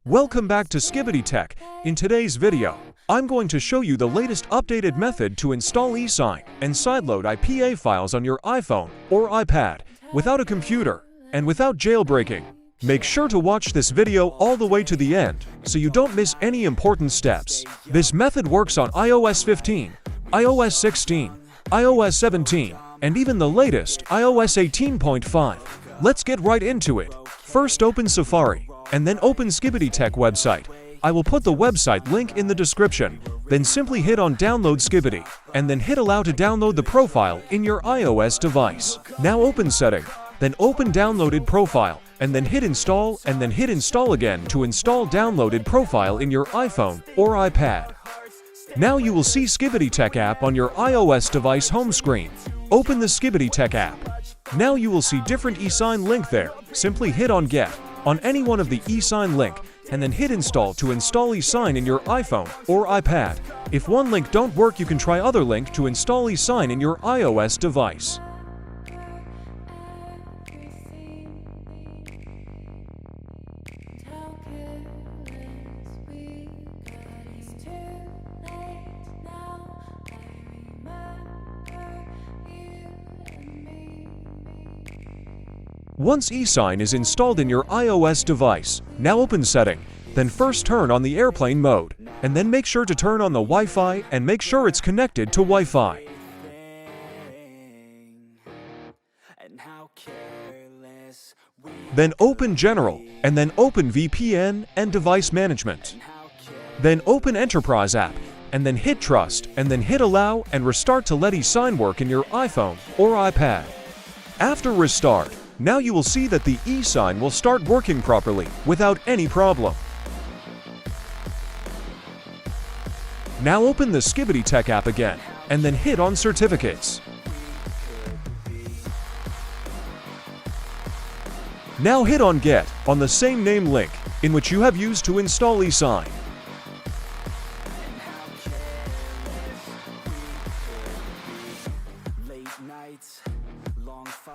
Welcome back to SKIBIDI Tech. In today's video, I'm going to show you the latest updated method to install ESign and sideload IPA files on your iPhone or iPad without a computer and without jailbreaking. Make sure to watch this video all the way to the end so you don't miss any important steps. This method works on iOS 15, iOS 16, iOS 17, and even the latest iOS 18.5. Let's get right into it. First, open Safari, and then open SKIBIDI Tech website. I will put the website link in the description. Then simply hit on Download SKIBIDI, and then hit Allow to download the profile in your iOS device. Now open Setting, then open Downloaded Profile, and then hit Install, and then hit Install again to install downloaded profile in your iPhone or iPad. Now you will see SKIBIDI Tech app on your iOS device home screen. Open the SKIBIDI Tech app. Now you will see different ESign link there. Simply hit on Get on any one of the ESign link, and then hit Install to install ESign in your iPhone or iPad. If one link don't work, you can try other link to install ESign in your iOS device. Once ESign is installed in your iOS device, now open Setting, then first turn on the airplane mode, and then make sure to turn on the Wi-Fi and make sure it's connected to Wi-Fi. Then open General, and then open VPN and Device Management. Then open Enterprise app, and then hit Trust, and then hit Allow and restart to let ESign work in your iPhone or iPad. After restart, now you will see that the ESign will start working properly without any problem. Now open the SKIBIDI Tech app again, and then hit on Certificates. Now hit on Get on the same name link in which you have used to install ESign.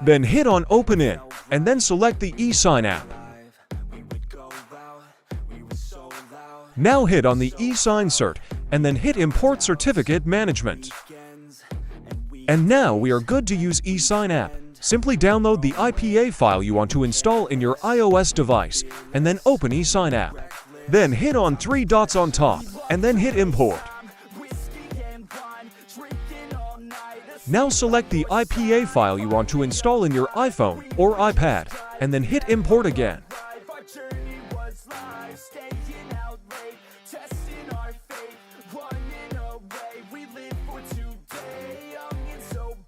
Then hit on Open In, and then select the ESign app. Now hit on the ESign cert, and then hit Import Certificate Management. And now we are good to use ESign app. Simply download the IPA file you want to install in your iOS device, and then open ESign app. Then hit on three dots on top, and then hit Import. Now select the IPA file you want to install in your iPhone or iPad, and then hit Import again.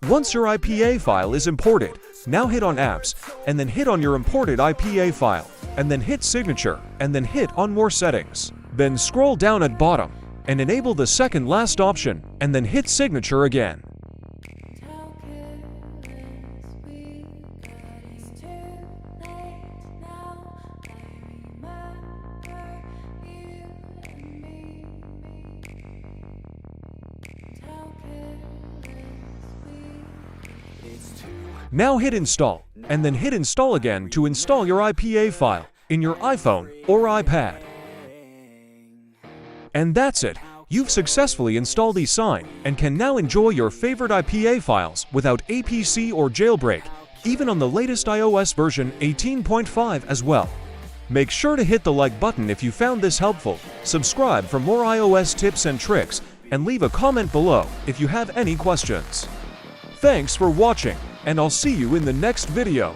Once your IPA file is imported, now hit on Apps, and then hit on your imported IPA file, and then hit Signature, and then hit on More Settings. Then scroll down at bottom, and enable the second last option, and then hit Signature again. Now hit Install, and then hit Install again to install your IPA file in your iPhone or iPad. And that's it. You've successfully installed ESign and can now enjoy your favorite IPA files without APC or jailbreak, even on the latest iOS version 18.5 as well. Make sure to hit the like button if you found this helpful, subscribe for more iOS tips and tricks, and leave a comment below if you have any questions. Thanks for watching, and I'll see you in the next video.